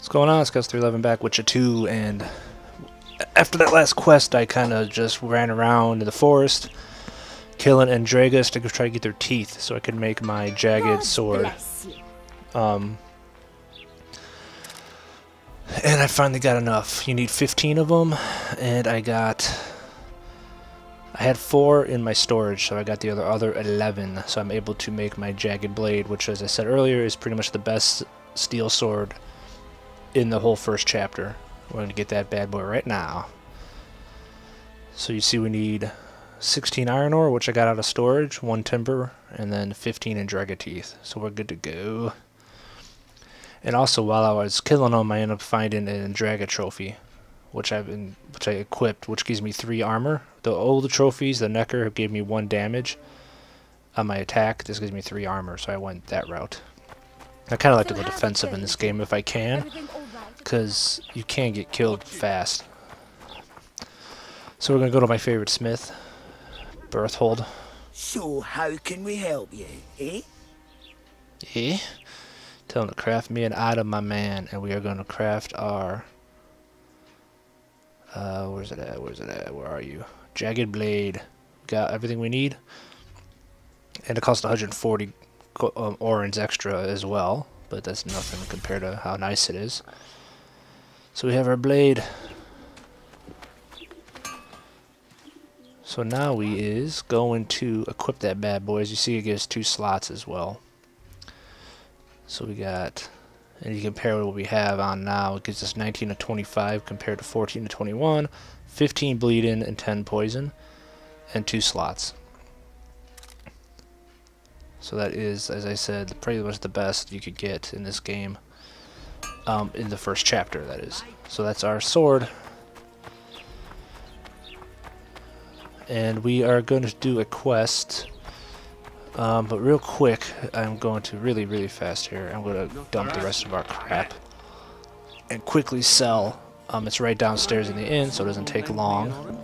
What's going on? It's Gus 311 back with you too, and after that last quest I kind of just ran around in the forest killing Andragas to try to get their teeth so I could make my jagged sword. And I finally got enough. You need 15 of them, and I had 4 in my storage, so I got the other 11, so I'm able to make my jagged blade, which, as I said earlier, is pretty much the best steel sword in the whole first chapter. We're going to get that bad boy right now. So you see we need 16 iron ore, which I got out of storage, 1 timber, and then 15 Andraga teeth, so we're good to go. And also, while I was killing them, I ended up finding an Andraga trophy, which I equipped, which gives me 3 armor. The old trophies, the Necker, gave me 1 damage on my attack. This gives me 3 armor, so I went that route. I kind of like to go defensive in this game if I can, because you can get killed fast. So we're going to go to my favorite smith, Berthold. So how can we help you, eh? Eh? Tell him to craft me an item, my man, and we are going to craft our... where's it at? Where's it at? Where are you? Jagged blade. Got everything we need. And it costs 140 orange extra as well, but that's nothing compared to how nice it is. So we have our blade. So now we is going to equip that bad boy. As you see, it gives 2 slots as well. So we got, and you compare what we have on now, it gives us 19 to 25 compared to 14 to 21, 15 bleeding and 10 poison, and 2 slots. So that is, as I said, pretty much the best you could get in this game, in the first chapter, that is. So that's our sword. And we are going to do a quest. But real quick, I'm going to really fast here. I'm going to dump the rest of our crap and quickly sell. It's right downstairs in the inn, so it doesn't take long.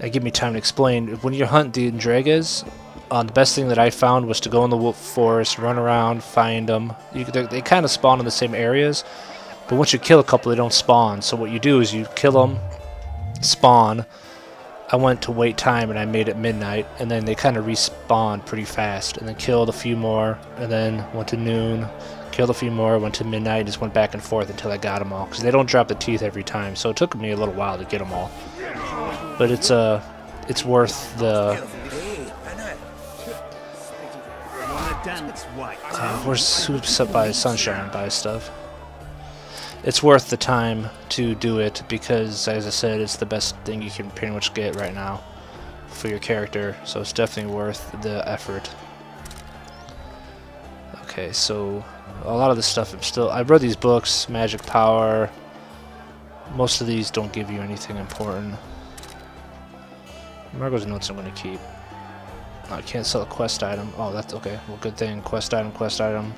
And give me time to explain. When you hunt the Andragas, the best thing that I found was to go in the forest, run around, find them. They kind of spawn in the same areas, but once you kill a couple, they don't spawn. So what you do is you kill them, spawn. I went to wait time and I made it midnight, and then they kind of respawned pretty fast, and then killed a few more, and then went to noon, killed a few more, went to midnight, and just went back and forth until I got them all, because they don't drop the teeth every time, so it took me a little while to get them all. But it's worth the... where's who's up by sunshine by stuff? It's worth the time to do it because, as I said, it's the best thing you can pretty much get right now for your character, so it's definitely worth the effort. Okay, so a lot of this stuff I've read these books, Magic Power. Most of these don't give you anything important. Margot's notes I'm going to keep. I can't sell a quest item. Oh, that's okay. Well, good thing. Quest item, quest item.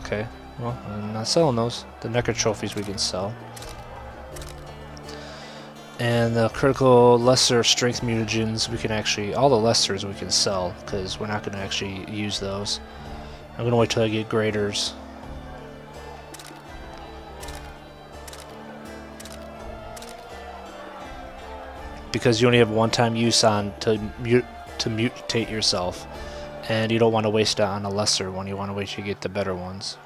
Okay. Well, I'm not selling those. The Necker trophies we can sell. And the critical lesser strength mutagens, we can actually... all the lessers we can sell, because we're not going to actually use those. I'm going to wait till I get graders. Because you only have one-time use on to mutate yourself. And you don't want to waste it on a lesser one. You want to wait till you get the better ones.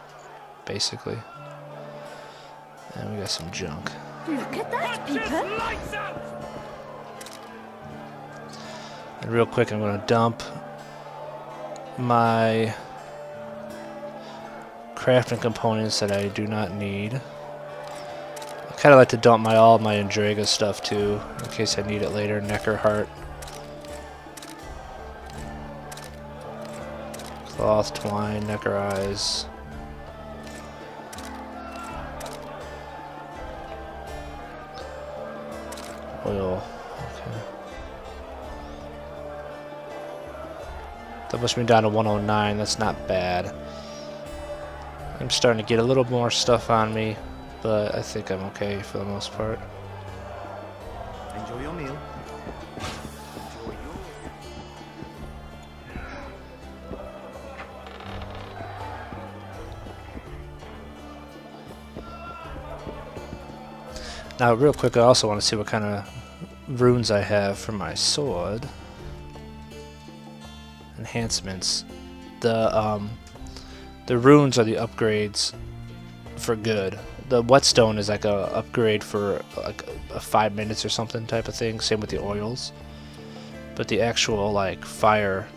Basically. And we got some junk. Look at that, people! And real quick, I'm going to dump my crafting components that I do not need. I kind of like to dump all my Andraga stuff too, in case I need it later. Necker heart. Cloth, twine, Necker eyes. Oil. Okay. That must be down to 109. That's not bad. I'm starting to get a little more stuff on me, but I think I'm okay for the most part. Enjoy your meal. Now, real quick, I also want to see what kind of runes I have for my sword. Enhancements. The runes are the upgrades for good. The whetstone is like a upgrade for like a 5 minutes or something type of thing. Same with the oils. But the actual like fire,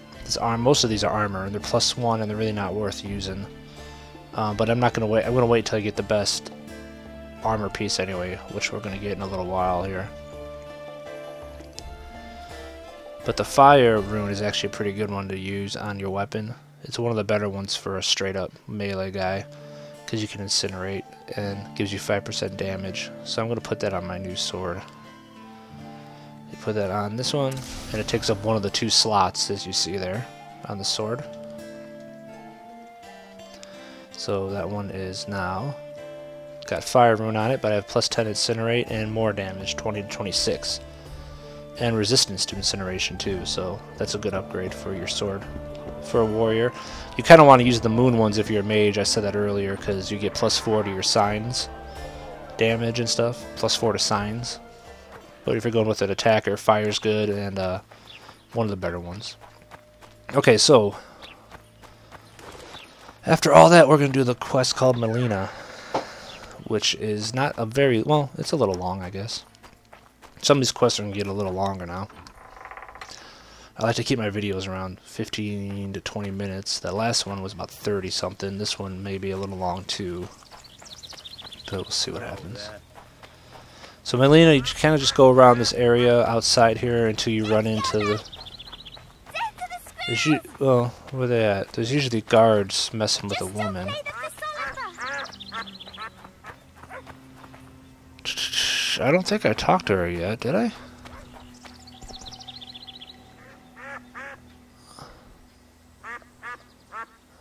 most of these are armor, and they're +1, and they're really not worth using. But I'm not gonna wait. I'm gonna wait till I get the best armor piece anyway, which we're gonna get in a little while here. But the fire rune is actually a pretty good one to use on your weapon. It's one of the better ones for a straight up melee guy, because you can incinerate and gives you 5% damage. So I'm going to put that on my new sword. You put that on this one, and it takes up one of the 2 slots, as you see there, on the sword. So that one is now got fire rune on it, but I have +10 incinerate and more damage, 20 to 26. And resistance to incineration too, so that's a good upgrade for your sword. For a warrior, you kind of want to use the moon ones if you're a mage. I said that earlier, because you get +4 to your signs damage and stuff, +4 to signs. But if you're going with an attacker, fire's good, and one of the better ones. Okay, so after all that, we're going to do the quest called Malena, which is not a very, well, it's a little long, I guess. Some of these quests are going to get a little longer now. I like to keep my videos around 15 to 20 minutes. That last one was about 30 something. This one may be a little long too. But we'll see what happens. So Malena, you kind of just go around this area outside here until you run into the... well, where are they at? There's usually guards messing with a woman. I don't think I talked to her yet, did I?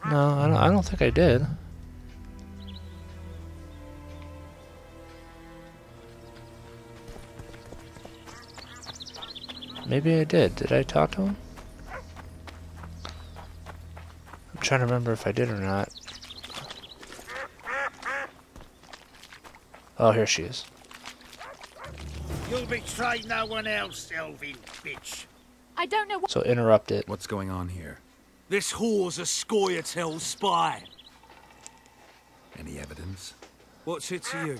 No, I don't think I did. Maybe I did. Did I talk to him? I'm trying to remember if I did or not. Oh, here she is. You'll betray no one else, elfin bitch. I don't know what. So interrupt it. What's going on here? This whore's a Scoia'tael spy. Any evidence? What's it to you?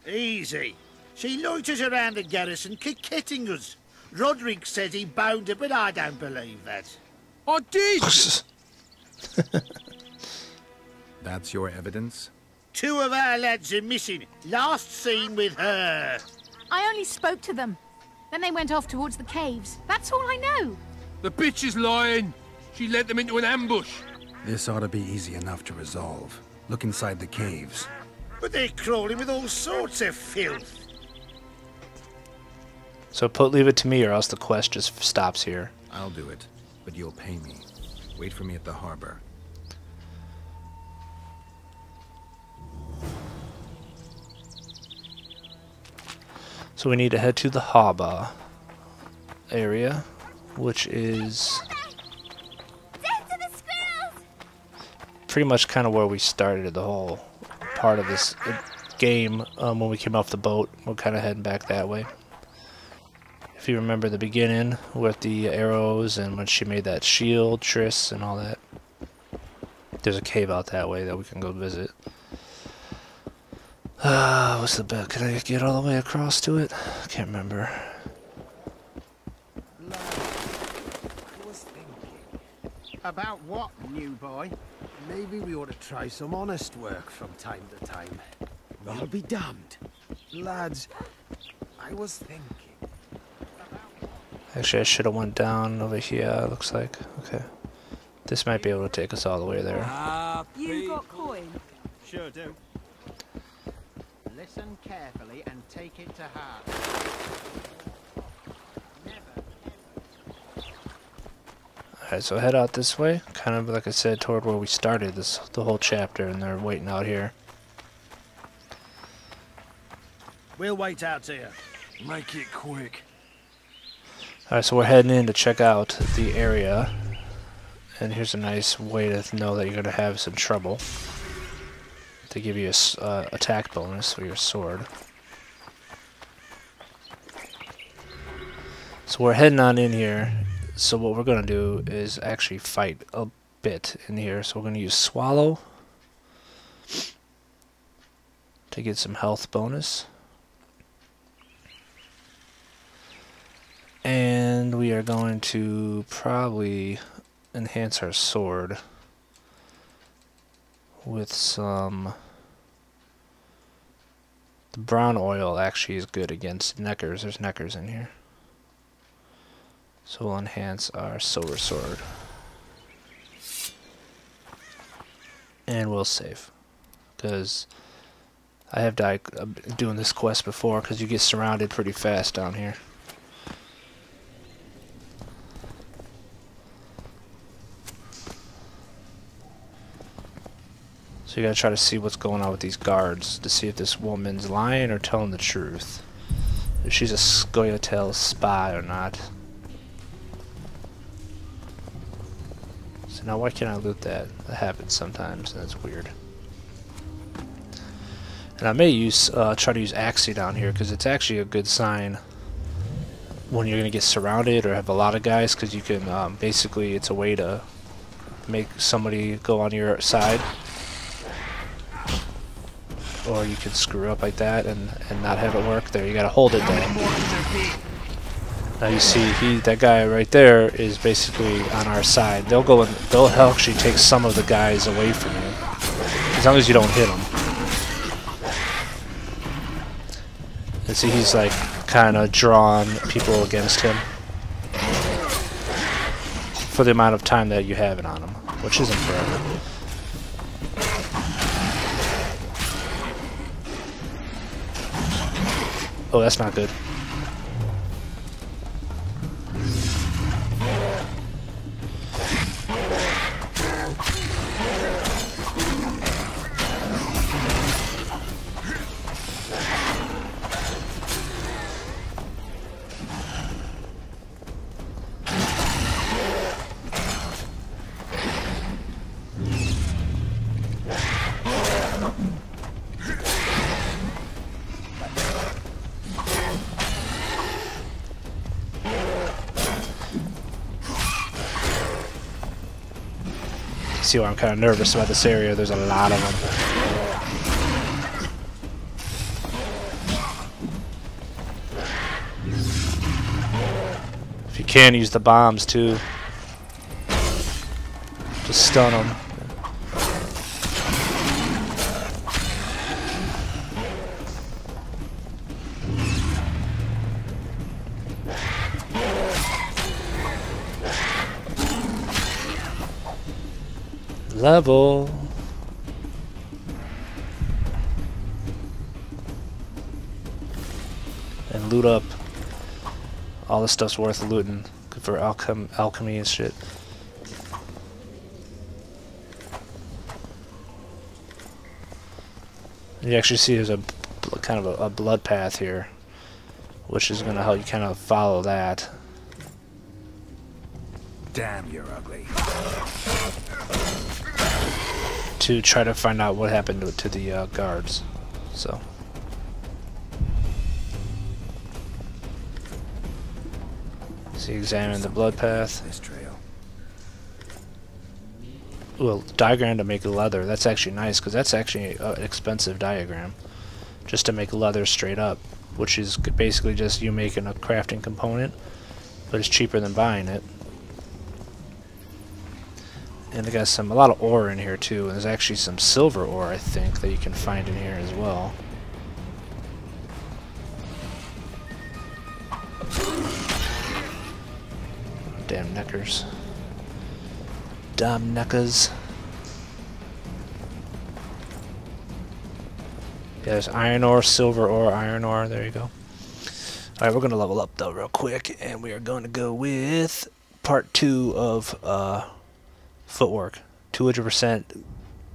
Easy. She loiters around the garrison, kick-kitting us. Roderick says he bound her, but I don't believe that. I did! That's your evidence? 2 of our lads are missing. Last seen with her. I only spoke to them. Then they went off towards the caves. That's all I know. The bitch is lying. She led them into an ambush. This ought to be easy enough to resolve. Look inside the caves. But they're crawling with all sorts of filth. So leave it to me, or else the quest just stops here. I'll do it, but you'll pay me. Wait for me at the harbor. So we need to head to the harbor area, which is pretty much kind of where we started the whole part of this game when we came off the boat. We're kind of heading back that way. If you remember the beginning with the arrows and when she made that shield, Triss, and all that. There's a cave out that way that we can go visit. What's the bet? Can I get all the way across to it? I can't remember. I was thinking. About what, new boy? Maybe we ought to try some honest work from time to time. I'll be damned. Lads, I was thinking. Actually, I should have went down over here, looks like. Okay. This might be able to take us all the way there. You got coin? Sure do. Listen carefully and take it to heart. Alright, so head out this way. Kind of, like I said, toward where we started the whole chapter, and they're waiting out here. We'll wait out here. Make it quick. Alright, so we're heading in to check out the area. And here's a nice way to know that you're going to have some trouble. To give you a attack bonus for your sword. So we're heading on in here. So what we're gonna do is actually fight a bit in here. So we're gonna use swallow to get some health bonus. And we are going to probably enhance our sword with some... The brown oil actually is good against neckers. There's neckers in here. So we'll enhance our silver sword. And we'll save. Because I have died doing this quest before, because you get surrounded pretty fast down here. So you gotta try to see what's going on with these guards to see if this woman's lying or telling the truth. If she's a Scoia'tael spy or not. So now why can't I loot that? That happens sometimes and that's weird. And I may use try to use Axie down here because it's actually a good sign when you're gonna get surrounded or have a lot of guys, because you can basically, it's a way to make somebody go on your side. Or you can screw up like that and not have it work. There, you gotta hold it down. Now you see, that guy right there is basically on our side. They'll go and they'll actually take some of the guys away from you, as long as you don't hit them. And see, he's like kind of drawn people against him for the amount of time that you have it on him, which isn't forever. Oh, that's not good. See why I'm kind of nervous about this area. There's a lot of them. If you can, use the bombs too. Just stun them. Level. And loot up. All this stuff's worth looting for alchemy and shit. You actually see there's a kind of a blood path here, which is going to help you kind of follow that. Damn, you're ugly. To try to find out what happened to the guards. So. See, examine the blood path. This trail. Well, diagram to make leather. That's actually nice, because that's actually an expensive diagram. Just to make leather straight up, which is basically just you making a crafting component, but it's cheaper than buying it. And they got a lot of ore in here too, and there's actually some silver ore, I think, that you can find in here as well. Damn neckers. Damn neckers. Yeah, there's iron ore, silver ore, iron ore, there you go. Alright, we're gonna level up though real quick, and we are going to go with part 2 of footwork. 200%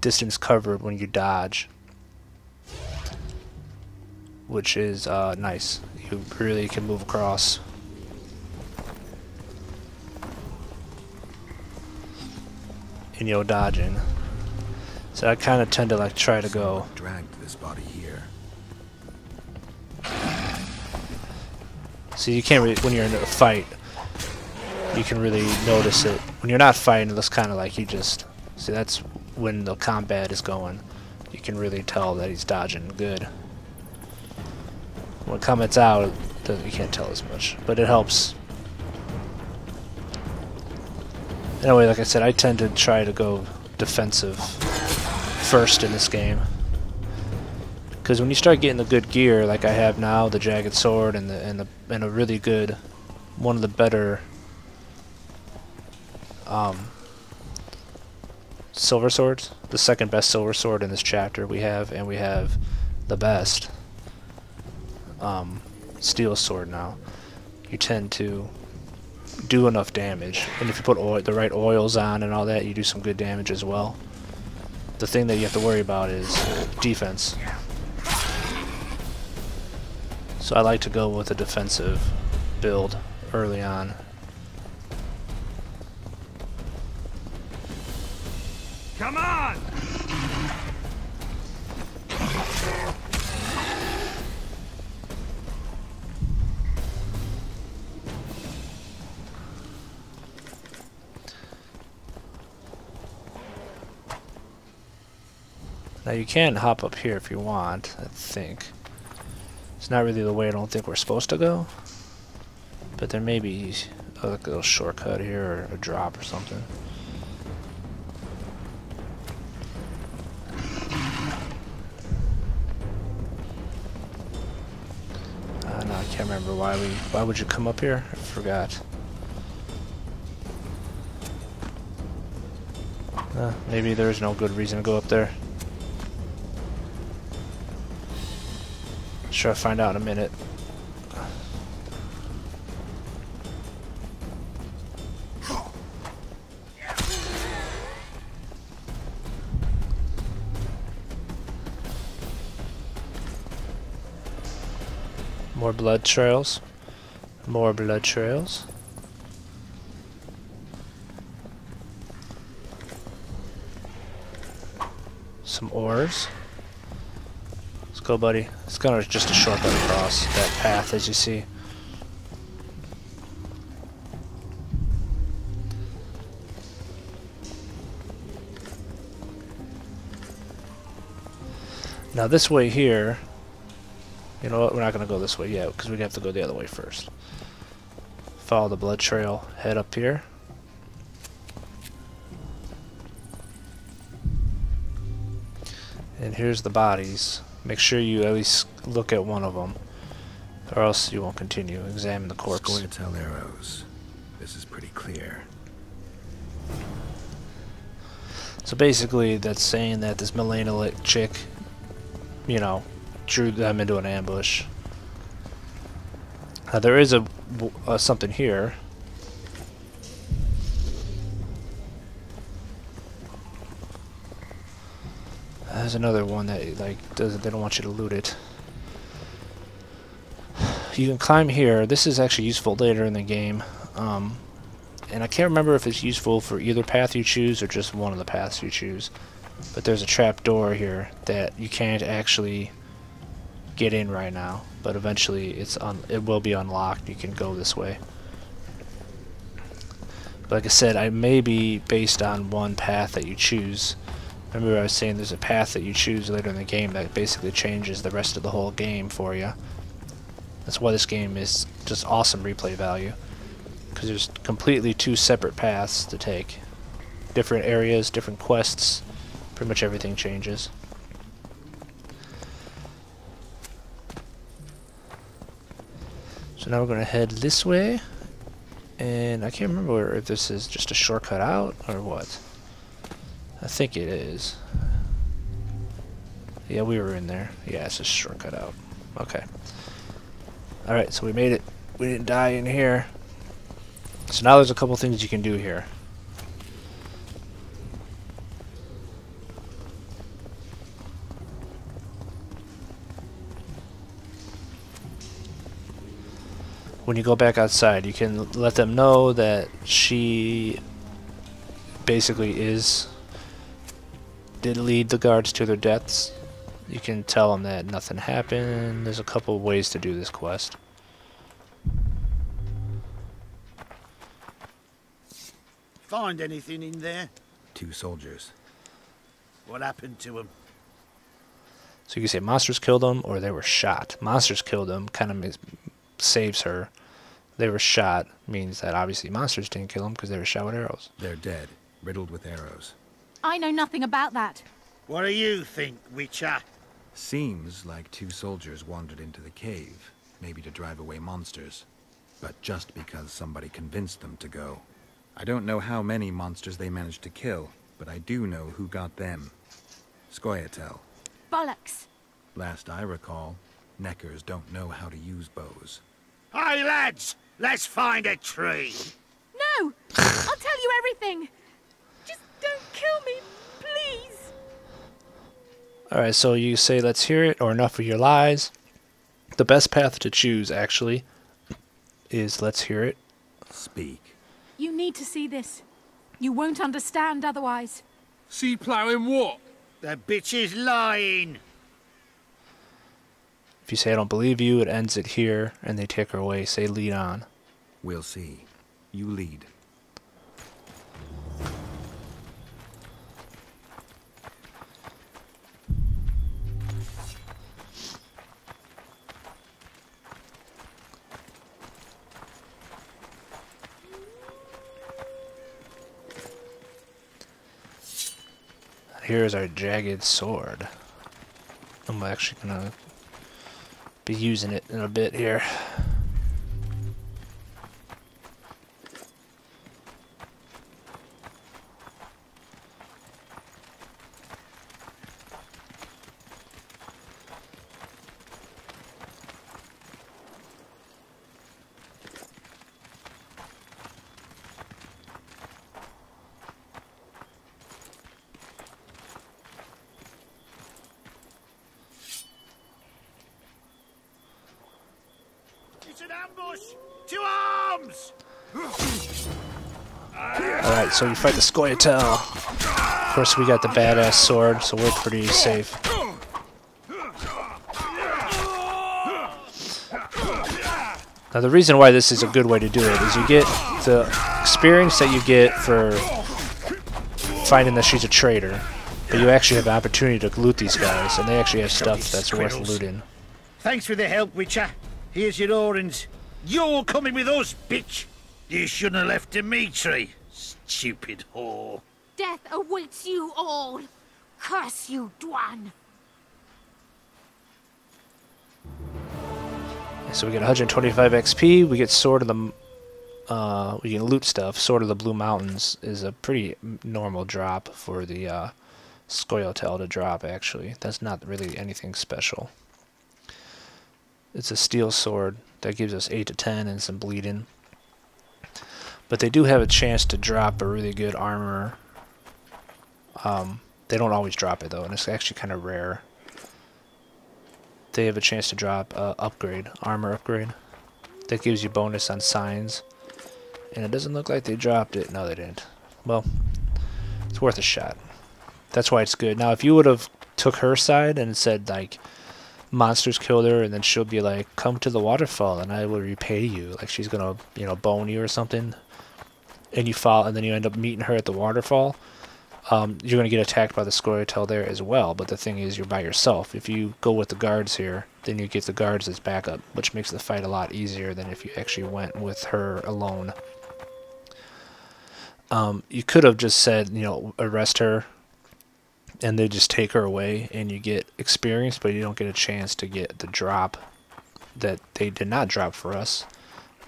distance covered when you dodge, which is nice. You really can move across. And you're dodging. So I kind of tend to like try to go. Dragged this body here. So you can't really, when you're in a fight, you can really notice it. When you're not fighting, it looks kind of like you just... See, that's when the combat is going. You can really tell that he's dodging good. When it comes out, you can't tell as much, but it helps. Anyway, like I said, I tend to try to go defensive first in this game. Because when you start getting the good gear, like I have now, the jagged sword and a really good, one of the better silver swords, the second best silver sword in this chapter we have, and we have the best steel sword now. You tend to do enough damage, and if you put the right oils on and all that, you do some good damage as well. The thing that you have to worry about is defense. So I like to go with a defensive build early on. Come on! Now you can hop up here if you want, I think. It's not really the way I don't think we're supposed to go. But there may be a little shortcut here or a drop or something. No, I can't remember why would you come up here? I forgot. Maybe there's no good reason to go up there. Sure, I'll find out in a minute. More blood trails. More blood trails. Some ores. Let's go, buddy. It's gonna just a shortcut across that path, as you see. Now this way here, you know what, we're not going to go this way yet, because we have to go the other way first. Follow the blood trail, head up here. And here's the bodies. Make sure you at least look at one of them, or else you won't continue. Examine the corpse. Scoia'tael arrows. This is pretty clear. So basically, that's saying that this Malena chick, you know, drew them into an ambush. Now there is something here. There's another one that they don't want you to loot it. You can climb here. This is actually useful later in the game. And I can't remember if it's useful for either path you choose or just one of the paths you choose. But there's a trap door here that you can't actually get in right now, but eventually it will be unlocked. You can go this way. But like I said, I may be based on one path that you choose. Remember I was saying there's a path that you choose later in the game that basically changes the rest of the whole game for you. That's why this game is just awesome replay value, because there's completely two separate paths to take. Different areas, different quests, pretty much everything changes. So now we're going to head this way, and I can't remember if this is just a shortcut out or what. I think it is. Yeah, we were in there. Yeah, it's just a shortcut out. Okay. Alright, so we made it. We didn't die in here. So now there's a couple things you can do here. When you go back outside, you can let them know that she basically did lead the guards to their deaths. You can tell them that nothing happened. There's a couple ways to do this quest. Find anything in there? 2 soldiers. What happened to them? So you can say monsters killed them or they were shot. Monsters killed them kind of saves her. They were shot means that obviously monsters didn't kill them because they were shot with arrows. They're dead, riddled with arrows. I know nothing about that. What do you think, Witcher? Seems like 2 soldiers wandered into the cave, maybe to drive away monsters. But just because somebody convinced them to go. I don't know how many monsters they managed to kill, but I do know who got them. Scoia'tael. Bollocks. Last I recall, Neckers don't know how to use bows. Hey, lads! Let's find a tree! No! I'll tell you everything. Just don't kill me, please. Alright, so you say let's hear it or enough of your lies. The best path to choose, actually, is let's hear it. Speak. You need to see this. You won't understand otherwise. See ploughing what? The bitch is lying! If you say I don't believe you, it ends it here, and they take her away. Say lead on. We'll see. You lead. Here's our jagged sword. I'm actually gonna be using it in a bit here. It's an ambush! To arms! Alright, so you fight the Scoia'tael. Of course, we got the badass sword, so we're pretty safe. Now, the reason why this is a good way to do it is you get the experience that you get for finding that she's a traitor, but you actually have the opportunity to loot these guys, and they actually have stuff that's worth looting. Thanks for the help, Witcher. Here's your orange. You're coming with us, bitch! You shouldn't have left Dimitri, stupid whore. Death awaits you all. Curse you, Dwan. So we get 125 XP, we get Sword of the... we can loot stuff. Sword of the Blue Mountains is a pretty normal drop for the Scoia'tael to drop, actually. That's not really anything special. It's a steel sword that gives us 8 to 10 and some bleeding. But they do have a chance to drop a really good armor. They don't always drop it though, and it's actually kind of rare. They have a chance to drop armor upgrade. That gives you bonus on signs. And it doesn't look like they dropped it. No, they didn't. Well, it's worth a shot. That's why it's good. Now, if you would have took her side and said, like, monsters killed her, and then she'll be like, come to the waterfall and I will repay you. Like, she's gonna, you know, bone you or something. And you fall, and then you end up meeting her at the waterfall. You're gonna get attacked by the Scoia'tael there as well. But the thing is, you're by yourself. If you go with the guards here, then you get the guards as backup, which makes the fight a lot easier than if you actually went with her alone. You could have just said, you know, arrest her, and they just take her away, and you get experience, but you don't get a chance to get the drop that they did not drop for us,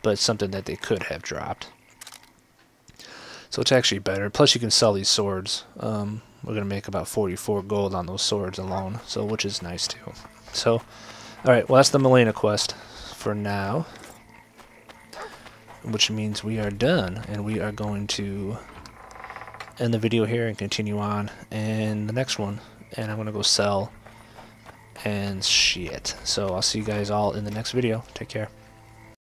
but something that they could have dropped. So it's actually better. Plus, you can sell these swords. We're gonna make about 44 gold on those swords alone, so which is nice too. So, all right. Well, that's the Malena quest for now, which means we are done, and we are going to end the video here and continue on in the next one. And I'm gonna go sell and shit. So I'll see you guys all in the next video. Take care.